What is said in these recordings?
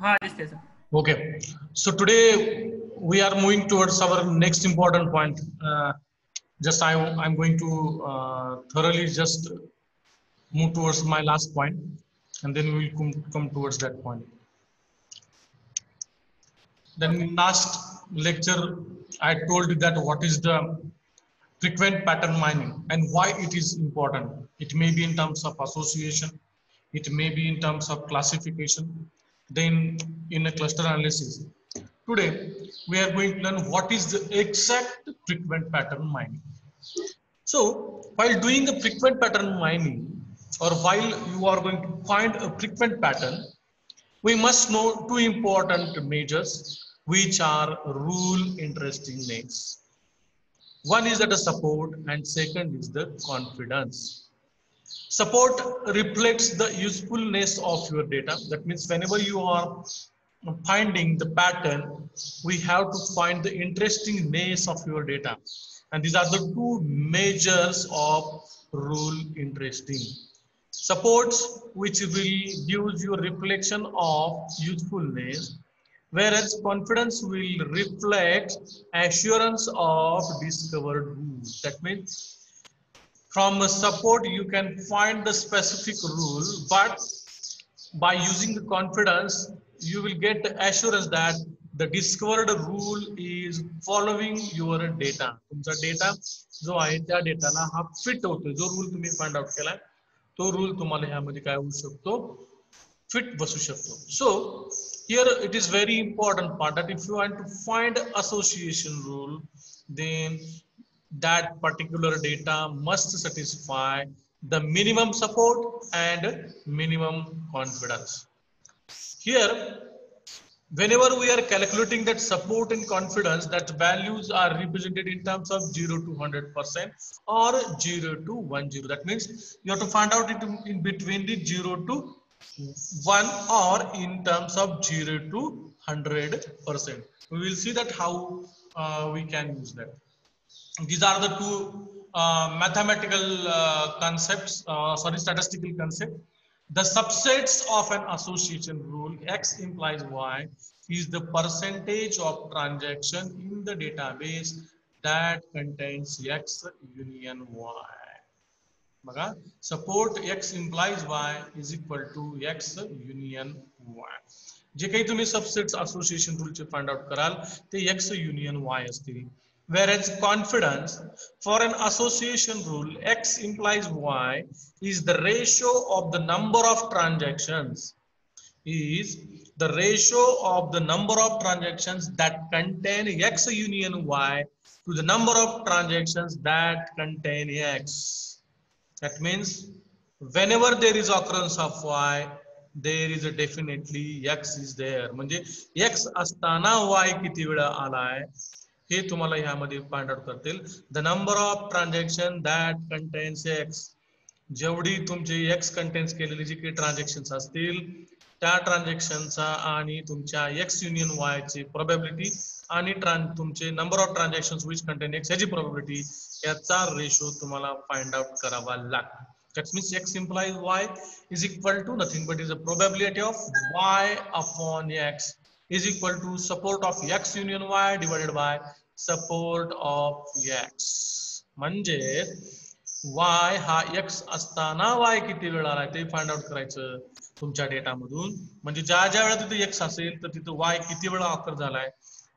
हाँ दिसते sir. Okay, so today we are moving towards our next important point. Just I'm going to thoroughly just move towards my last point, and then we will come towards that point. Then in last lecture, I told you that what is the frequent pattern mining and why it is important. It may be in terms of association, it may be in terms of classification, then in a cluster analysis. Today, we are going to learn what is the exact frequent pattern mining. So, while doing a frequent pattern mining, or while you are going to find a frequent pattern, we must know two important measures, which are rule interestingness. One is that a support, and second is the confidence. Support reflects the usefulness of your data. That means whenever you are finding the pattern, we have to find the interestingness of your data. And these are the two measures of rule interesting. Supports, which will give you a reflection of usefulness, whereas confidence will reflect assurance of discovered rules. That means from a support you can find the specific rule, but by using the confidence you will get assurance that the discovered rule is following your data. तुमचा data जो आहे त्या डेटाला हा fit होतो. जो rule तुम्ही find out केला तो रूल तुम्हाला ह्यामध्ये काय होऊ शकतो, fit बसू शकतो. So here it is very important part that if you want to find association rule, then that particular data must satisfy the minimum support and minimum confidence. Here, whenever we are calculating that support and confidence, that values are represented in terms of 0 to 100% or 0 to 10. That means you have to find out it in between the 0 to 1 or in terms of 0 to 100%. We will see that how we can use that. These are the two mathematical concepts, statistical concept. The subsets of an association rule, X implies Y, is the percentage of transaction in the database that contains X union Y. बघा, support X implies Y is equal to X union Y. जे काही तुम्ही subsets association रूलचे find out कराल ते X union Y असतील. Whereas confidence for an association rule X implies Y is the ratio of the number of transactions that contain X union Y to the number of transactions that contain X. That means whenever there is occurrence of Y, there is a definitely X is there. म्हणजे X असताना Y किती वेळा आलाय हे तुम्हाला ह्यामध्ये find out करतील. The number of transaction that contains X, जेवढी तुमची X कंटेन्स केलेली जी काही ट्रान्झॅक्शन्स असतील त्या ट्रान्झॅक्शनचा आणि तुमच्या X युनियन Y ची प्रोबॅबिलिटी आणि तुमचे number of transactions which contain X याची प्रोबॅबिलिटी याचा रेशो तुम्हाला फाइंड आउट करावा लागतो. That means X implies Y is equal to nothing but is a probability of Y upon X is equal to support of X union Y divided by support of X. म्हणजे Y हा X असताना Y किती वेळा आलाय ते find out करायचं तुमच्या डेटामधून. म्हणजे ज्या ज्या वेळा तिथे X असेल तर तिथे Y किती वेळा ऑकर झालाय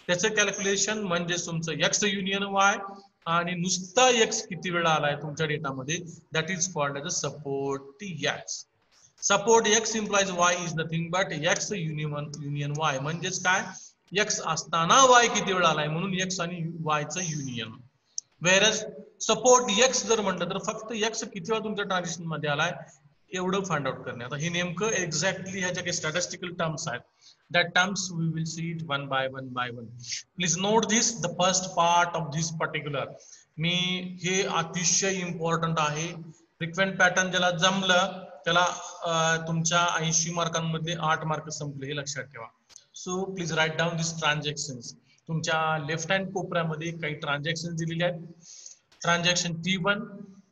त्याचं कॅल्क्युलेशन म्हणजे तुमचं X युनियन Y आणि नुसता X किती वेळा आलाय तुमच्या डेटामध्ये, that is called as a support X. Support X implies Y is nothing but X union Y. म्हणजेच काय, X असताना Y किती वेळा आलाय म्हणून X आणि Y चं युनियन. Whereas सपोर्ट X जर म्हटलं तर फक्त X किती वेळा तुमच्या ट्रान्झॅक्शन मध्ये आलाय एवढं फाइंड आउट करणे. आता हे नेमकं एक्झॅक्टली ह्याच्या काही स्टॅटिस्टिकल टर्म्स आहेत. That terms we will see it one by one. Please note this, the first part of this particular. मी हे अतिशय इम्पॉर्टंट आहे. फ्रिक्वेंट पॅटर्न ज्याला जमलं त्याला तुमच्या 80 मार्कांमध्ये 8 मार्क संपले हे लक्षात ठेवा. So please write down this transactions. तुमच्या लेफ्ट हँड कोपऱ्यामध्ये काही ट्रान्झॅक्शन दिलेले आहेत. Transaction T1,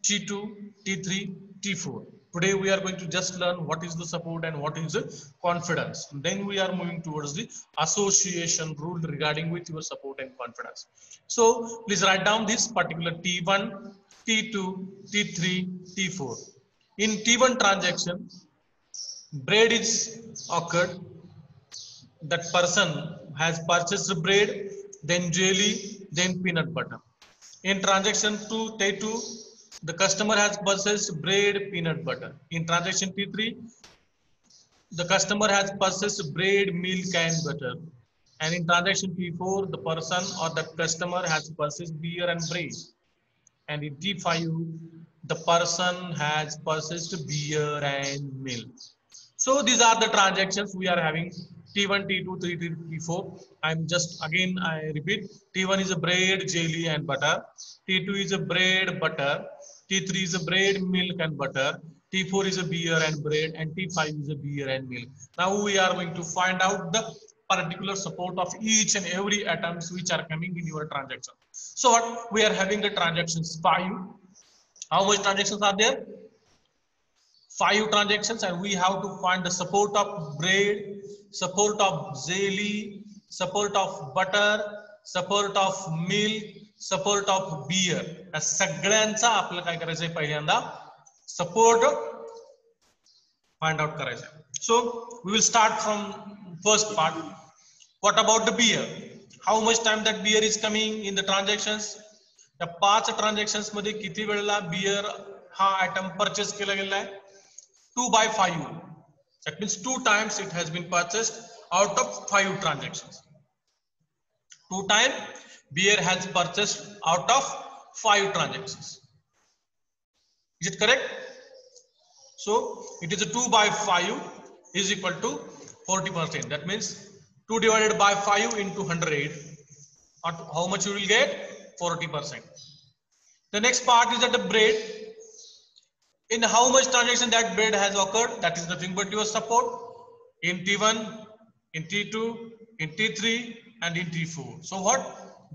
T2, T3, T4. Today we are going to just learn what is the support and what is the confidence. And then we are moving towards the association rule regarding with your support and confidence. So please write down this particular T1, T2, T3, T4. In T1 transaction, bread is occurred. That person has purchased bread, then jelly, then peanut butter. In transaction 2, T2, the customer has purchased bread, peanut butter. In transaction T3, the customer has purchased bread, milk, and butter. And in transaction T4, the person or the customer has purchased beer and bread. And in T5, the person has purchased beer and milk. So these are the transactions we are having. T1, T2, T3, T4. I'm just again I repeat. T1 is a bread, jelly and butter. T2 is a bread, butter. T3 is a bread, milk and butter. T4 is a beer and bread, and T5 is a beer and milk. Now we are going to find out the particular support of each and every atoms which are coming in your transaction. So what we are having the transactions 5. How much transactions are there? 5 transactions, and we have to find the support of bread, support of jelly, support of butter, support of milk, support of beer. या सगळ्यांचा आपल्याला काय करायचंय पहिल्यांदा support find out करायचा. So we will start from first part. What about the beer? How much time that beer is coming in the transactions? त्या 5 transactions मध्ये किती वेळेला बियर हा आयटम परचेस केला गेला आहे? 2 by 5. That means 2 times it has been purchased out of 5 transactions. 2 times beer has purchased out of 5 transactions. Is it correct? So it is a 2 by 5 is equal to 40%. That means 2 divided by 5 into 100. How much you will get? 40%. The next part is that the bread. In how much transaction that bread has occurred? That is nothing but your support. In T1, in T2, in T3, and in T4. So what?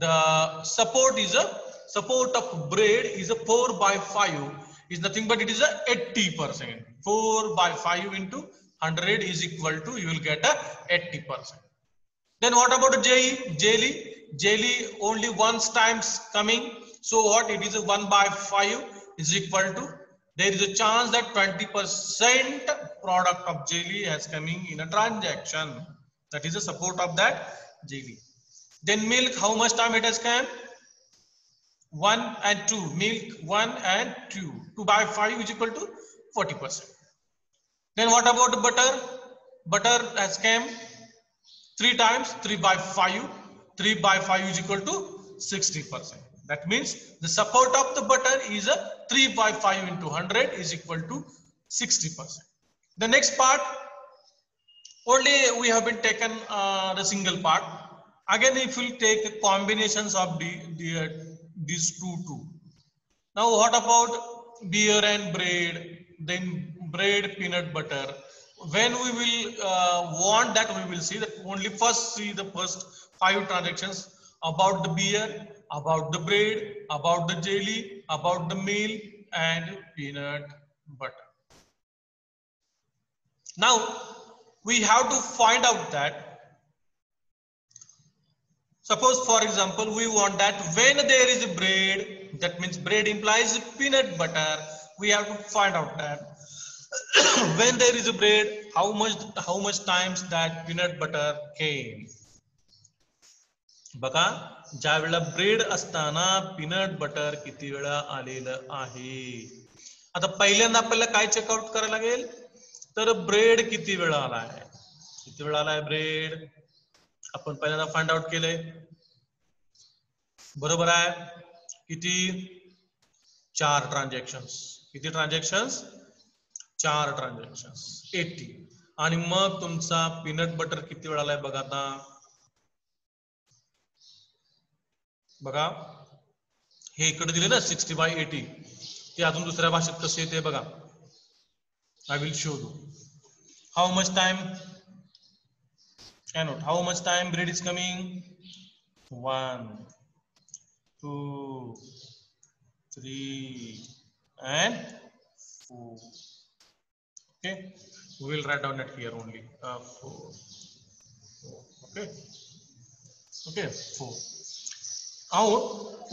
The support is a support of bread is a 4 by 5 is nothing but it is a 80%. 4 by 5 into 100 is equal to, you will get a 80%. Then what about jelly? Jelly only once times coming. So what? It is a 1 by 5 is equal to, there is a chance that 20% product of jelly has coming in a transaction. That is the support of that jelly. Then milk, how much time it has come? 1 and 2. Milk 1 and 2. 2 by 5 is equal to 40%. Then what about butter? Butter has come 3 times. 3 by 5. 3 by 5 is equal to 60%. That means the support of the butter is a 3 by 5 into 100 is equal to 60%. The next part, only we have been taken the single part. Again, if we take combinations of these two. Now, what about beer and bread? Then bread, peanut butter. When we will want that, we will see that only first see the first 5 transactions about the beer, about the bread, about the jelly, about the milk and peanut butter. Now we have to find out that, suppose for example we want that when there is bread, that means bread implies peanut butter. We have to find out that when there is a bread, how much times that peanut butter came. बघा ज्या वेळेला bread असताना peanut butter किती वेळा आलेलं आहे. आता पहिल्यांदा आपल्याला काय चेकआउट करायला लागेल, तर ब्रेड किती वेळा आलाय, किती वेळा आलाय ब्रेड आपण पहिल्यांदा फाइंड आउट केलंय. बरोबर आहे. किती? 4 ट्रान्झॅक्शन्स. किती ट्रान्झॅक्शन्स? 4 ट्रान्झॅक्शन्स 80. आणि मग तुमचा पीनट बटर किती वेळा आलाय बघा. आता बघा हे इकडे दिले ना 60 by 80, ते अजून दुसऱ्या भाषेत कसे येते बघा. I will show you how much time cannot, how much time bread is coming. 1 2 3 and 4. Okay, we will write down it here only. 4. Okay, okay, 4. Now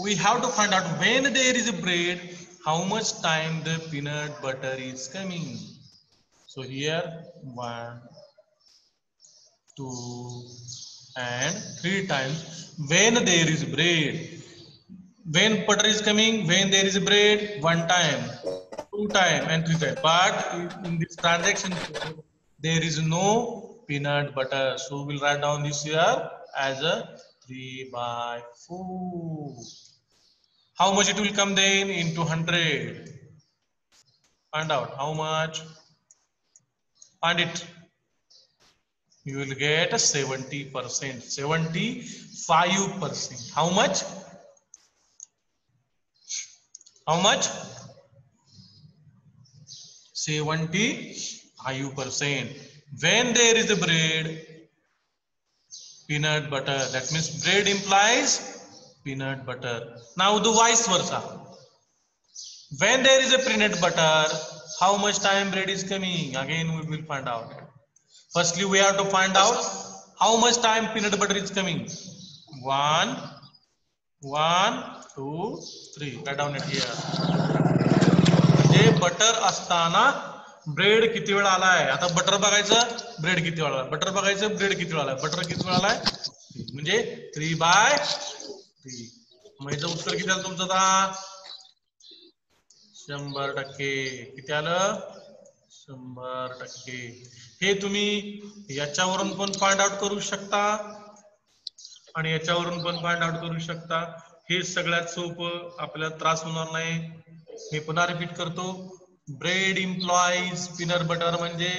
we have to find out when there is a bread, how much time the peanut butter is coming. So here 1, 2, and 3 times when there is bread. When butter is coming, when there is bread, 1 time, 2 time, and 3 time. But in this transaction code, there is no peanut butter. So we'll write down this here as a 3/4. How much it will come then into 100? Find out how much. Find it. You will get 70%. 75%. How much? How much? 75%. When there is a bread, peanut butter. That means bread implies peanut butter. Now the vice versa. When there is a peanut butter, how much time bread is coming? Again we will find out. Firstly, we have to find out how much time peanut butter is coming. 1, 1, 2, 3. Write down it here. म्हणजे butter असताना bread किती वेळ आलाय. आता butter बघायचं, bread किती वेळ आलाय. बटर बघायचं, ब्रेड किती वेळ आलाय. बटर किती वेळ आलाय, म्हणजे 3/3. मग याचं उत्तर किती आलं तुमचं आता? 100%. किती आलं? 100%. हे तुम्ही याच्यावरून पण फाइंड आउट करू शकता आणि याच्यावरून पण फाइंड आउट करू शकता. हे सगळ्यात सोपं, आपल्याला त्रास होणार नाही. मी पुन्हा रिपीट करतो. ब्रेड इम्प्लॉईज पीनट बटर, म्हणजे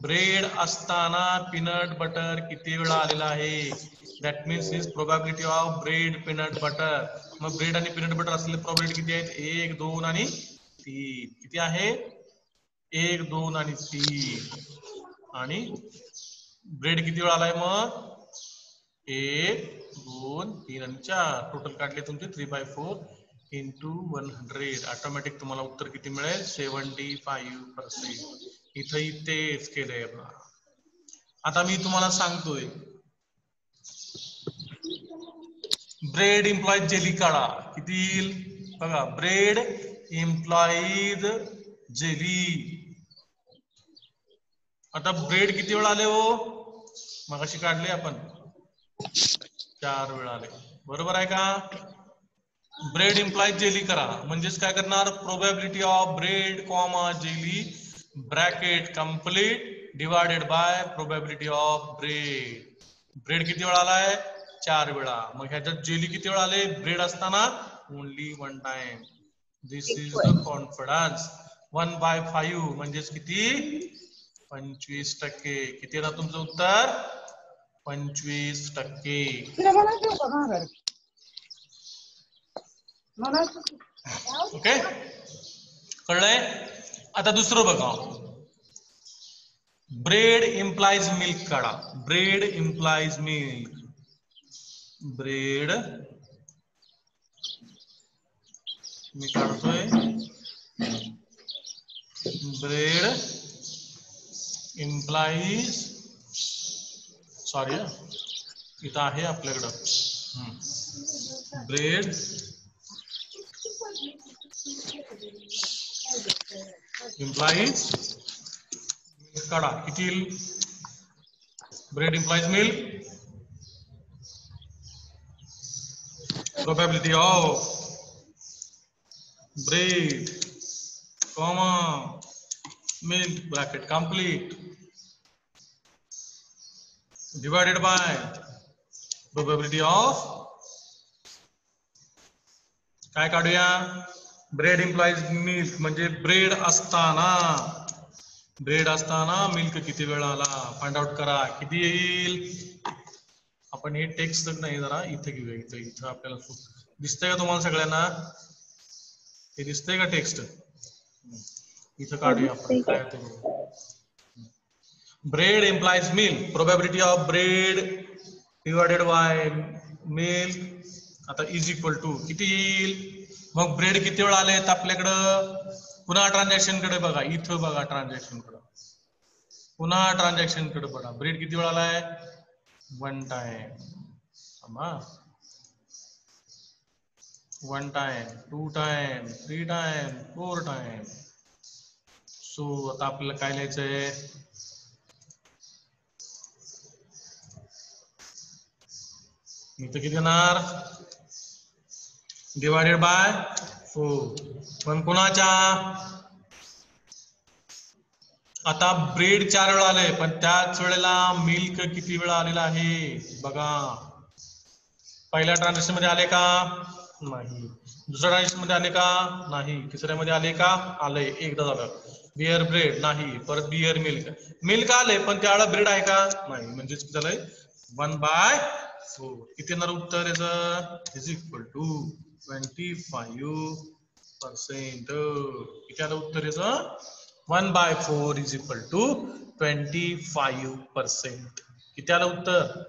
ब्रेड असताना पीनट बटर किती वेळा आलेला आहे. That means is probability of bread peanut butter. मग ब्रेड आणि पीनट बटर असलेले प्रोबॅबिलिटी किती आहेत? 1, 2 आणि 3. किती आहे? 1, 2 आणि 3. आणि ब्रेड किती वेळा आलाय मग? 1, 2, 3 आणि 4. टोटल काढले तुमचे 3/4 into 100. ऑटोमॅटिक तुम्हाला उत्तर किती मिळेल? 75%. इथंही तेच केलंय. आता मी तुम्हाला सांगतोय, ब्रेड इम्प्लॉईज जेली काढा. किती येईल बघा. Bread employs jelly. आता ब्रेड किती वेळा आले हो? मगाशी काढले आपण, 4 वेळा आले. बरोबर आहे का? ब्रेड इम्प्लाइज जेली करा. म्हणजेच काय करणार? Probability of bread comma jelly bracket complete divided by probability of bread. Bread किती वेळा आलाय? 4 वेळा. मग ह्याच्यात जेली किती वेळा आले? ब्रेड असताना only 1 time. This is the confidence. 1/5 म्हणजेच किती? 25%. किती येणार तुमचं उत्तर? 25%. ओके, कळलंय? आता दुसरं बघा. ब्रेड इम्प्लाइज मिल्क काढा. Bread implies milk. ब्रेड मी काढतोय. ब्रेड इम्प्लाइज, सॉरी इथं आहे आपल्याकडं. ब्रेड इम्प्लाइज मिल्क काढा. किती येईल? Bread implies milk, probability of bread comma milk bracket complete divided by probability of, काय काढूया? ब्रेड इम्प्लाइज मिल्क म्हणजे ब्रेड असताना मिल्क किती वेळा आला. फाइंड आउट करा. किती येईल? आपण हे टेक्स्ट नाही, जरा इथे घेऊया. इथं आपल्याला दिसतंय का तुम्हाला सगळ्यांना? हे दिसतंय का टेक्स्ट? इथं काढूया आपण. काय होतं? Bread implies milk, probability of bread divided by milk. आता इज इक्वल टू किती येईल? मग ब्रेड किती वेळा आलेत आपल्याकडं? पुन्हा ट्रान्झॅक्शन कडे बघा. इथं बघा ट्रान्झॅक्शन कडे. पुन्हा ट्रान्झॅक्शन कडे बघा. ब्रेड किती वेळा आलाय? 1 time. 1 time, 2 time, 3 time, 4 time. So आता आपल्याला काय लिहायचंय? इथं किती येणार? Divided by 4. पण कोणाच्या? आता ब्रेड 4 वेळा आले, पण त्याच वेळेला मिल्क किती वेळा आलेला आहे बघा. पहिल्या ट्रान्झॅक्शन मध्ये आले का? नाही. दुसऱ्या ट्रान्झॅक्शन मध्ये आले का? नाही. तिसऱ्यामध्ये आले का? आले. एकदा झालं. बिअर ब्रेड नाही. परत बिअर मिल्क. मिल्क आले, पण त्यावेळेला ब्रेड आहे का? नाही. म्हणजेच किती झालंय? 1/4. किती येणार उत्तर याचं? Is equal to 25%. किती आलं उत्तर याचं? 1/4 इज इक्वल टू 25%. किती आलं उत्तर?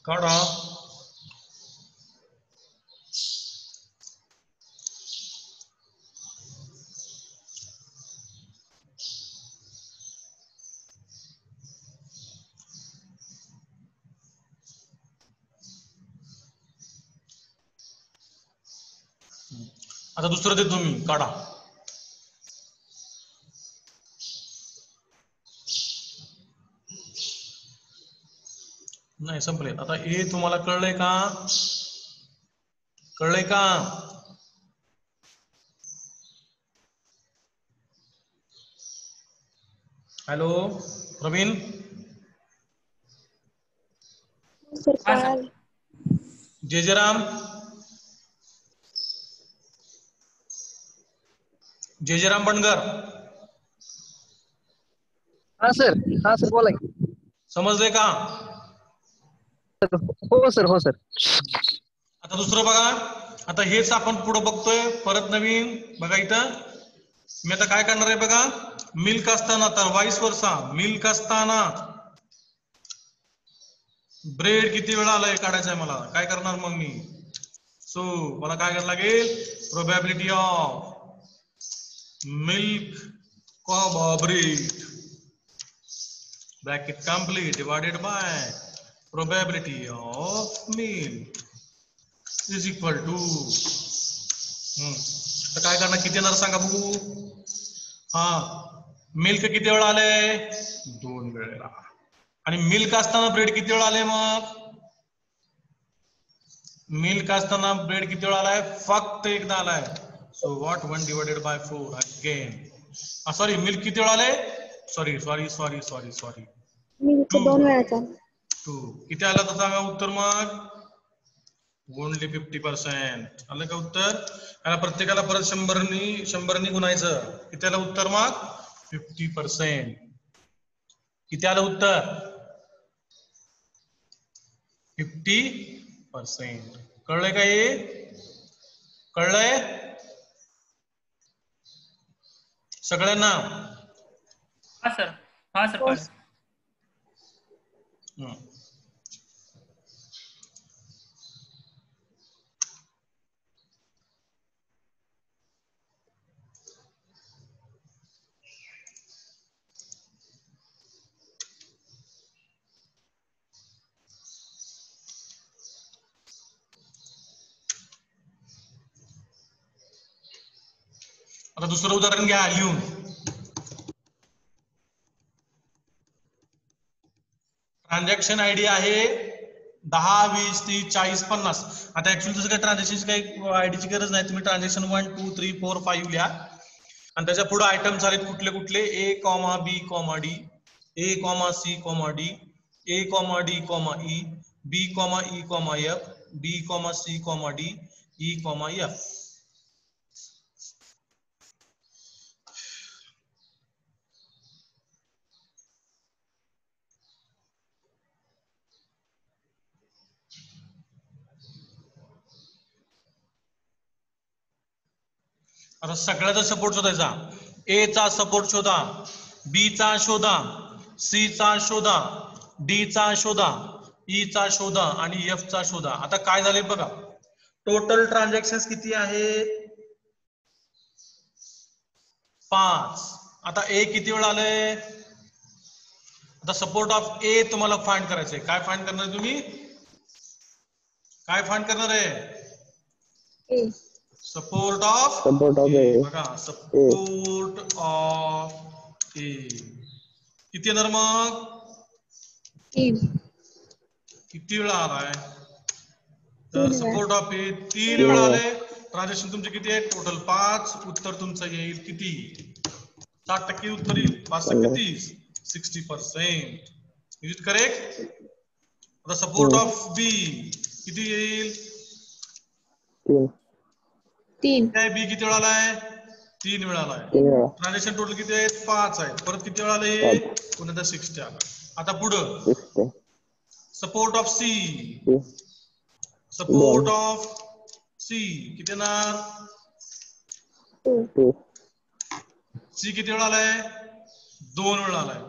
काढा. आता दुसरं देतो मी, काढा. नाही संपले. आता हे तुम्हाला कळलंय का? कळलंय का? हॅलो प्रवीण. जय जयराम. जय जयराम बनगर. हा सर बोला की. समजले का? हो सर. आता दुसरं बघा. आता हेच आपण पुढे बघतोय परत नवीन. बघा इथं मी आता काय करणार आहे बघा. मिल्क असताना, तर वाईस वर्सा, मिल्क असताना ब्रेड किती वेळा आलाय काढायचं आहे मला. काय करणार मग मी? सो मला काय करायला लागेल? Probability of milk comma bread bracket complete divided by probability of milk is equal to. तर काय करणार? किती येणार सांगा बघू. हा, मिल्क किती वेळा आले? 2 वेळेला. आणि मिल्क असताना ब्रेड किती वेळा आले? मग मिल्क असताना ब्रेड किती वेळा आलाय? फक्त एकदा आलाय. So what 1 divided by 4 again. Sorry, milk किती वेळा आले? सॉरी मिल्क 2 वेळाचा. 2. किती आलं तर सांगा उत्तर मग? ओनली 50%. आलं का उत्तर? आणि प्रत्येकाला परत 100 गुणायचं. किती आलं उत्तर मग? 50%. किती आलं उत्तर? 50%. कळलंय का हे? कळलंय सगळ्यांना? हा सर कळलं. आता दुसरं उदाहरण घ्या लिहून. ट्रान्झॅक्शन आयडी आहे 10, 20, 30, 40, 50. आता ऍक्च्युअली जसं काही ट्रान्झॅक्शन काही आयडीची गरज नाही. तुम्ही ट्रान्झॅक्शन 1, 2, 3, 4, 5 लिहा. आणि त्याच्या पुढे आयटम झाले कुठले? A, B, D, A, C, D, A, D, E, B, E, F, B, C, D, E, F. आता सगळ्याचा सपोर्ट शोधायचा. ए चा सपोर्ट शोधा, बी चा शोधा, सी चा शोधा, डी चा शोधा, ई चा शोधा आणि एफ चा शोधा. आता काय झाले बघा, टोटल ट्रान्झॅक्शन किती आहेत? 5. आता ए किती वेळा आलंय? आता सपोर्ट ऑफ ए तुम्हाला फाइंड करायचंय. काय फाइंड करणार तुम्ही? काय फाइंड करणार आहे? सपोर्ट ऑफ ए. बघा सपोर्ट ऑफ ए किती येणार मग? 3. किती वेळा आलाय? तर सपोर्ट ऑफ ए 3 वेळा आले. ट्रान्झॅक्शन तुमचे किती आहे? टोटल 5. उत्तर तुमचं येईल किती? 60% उत्तर येईल. 5 × 30 60%. Is it correct? आता सपोर्ट ऑफ बी किती येईल? 3. काय बी किती वेळा आलाय? 3 वेळा आलाय. ट्रान्झॅक्शन टोटल किती आहेत? 5 आहेत. परत किती वेळा आले? पुन्हा 60 आला. आता पुढं support of C. Support of C किती येणार? 2. सी किती वेळा आलाय? 2 वेळा आलाय.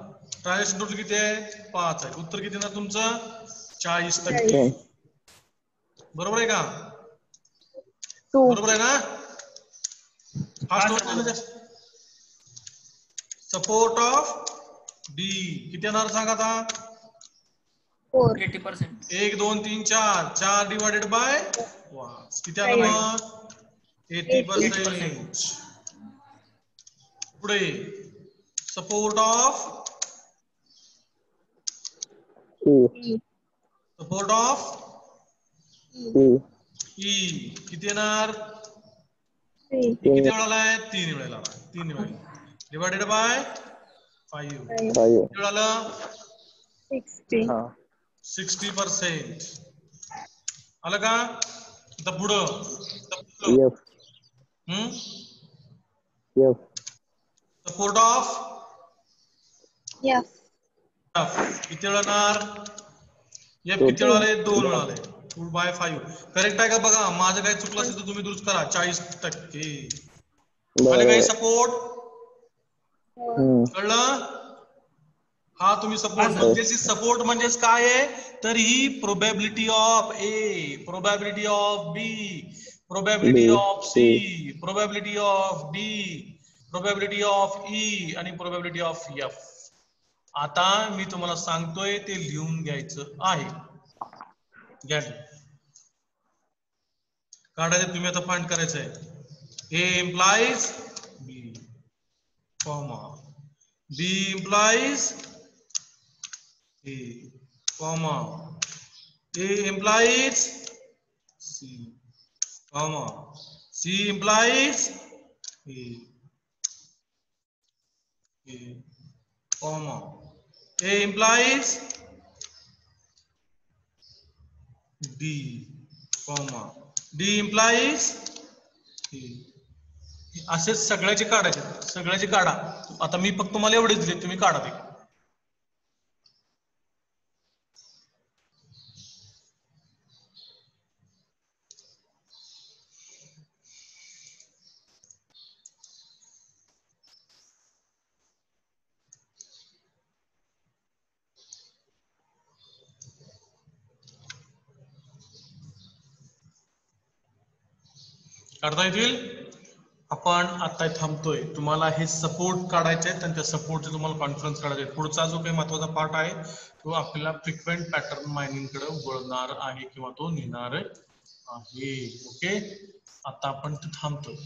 ट्रान्झॅक्शन टोटल किती आहे? 5 आहे. उत्तर किती येणार तुमचं? 40%. बरोबर आहे का? बरोबर आहे ना? फास्ट सपोर्ट ऑफ डी किती येणार सांगा आता? 4. 80%. 1 2 3 4 4 डिवायडेड बाय 5 किती आलं मग? 80%. पुढे support of support of E किती येणार? किती वेळा आलाय? 3 वेळेला. 3 वेळेला डिवायडेड बाय 5 किती वेळा आलं? 60%. आलं का? आता पुढं सपोर्ट ऑफ एफ किती वेळा येणार? एफ किती वेळा आले? 2 वेळा आले. 2/5. करेक्ट आहे का बघा? माझं काही चुकलं असेल तर तुम्ही दुरुस्त करा. 40%. आले काही सपोर्ट? कळलं? हा तुम्ही सपोर्ट म्हणजे सपोर्ट म्हणजेच काय आहे? तर ही probability of A, probability of B, probability of C, probability of D, probability of E आणि प्रोबॅबिलिटी ऑफ एफ. आता मी तुम्हाला सांगतोय ते लिहून घ्यायचं आहे. घ्या काढायचं तुम्ही. आता फाइंड करायचं आहे. A implies B comma B implies A, comma, A implies C, comma, C implies A, comma, A implies D, comma, D implies A. असेच सगळ्याचे काढायचे. सगळ्याचे काढा. आता मी फक्त तुम्हाला एवढेच दिले, तुम्ही काढा ते. काढता येतील? आपण आता थांबतोय. तुम्हाला हे सपोर्ट काढायचे आहेत आणि त्या सपोर्टचे तुम्हाला कॉन्फरन्स काढायचे. पुढचा जो काही महत्वाचा पार्ट आहे तो आपल्याला फ्रिक्वेंट पॅटर्न मायनिंग कडे वळणार आहे किंवा तो नेणार आहे. ओके, आता आपण थांबतोय.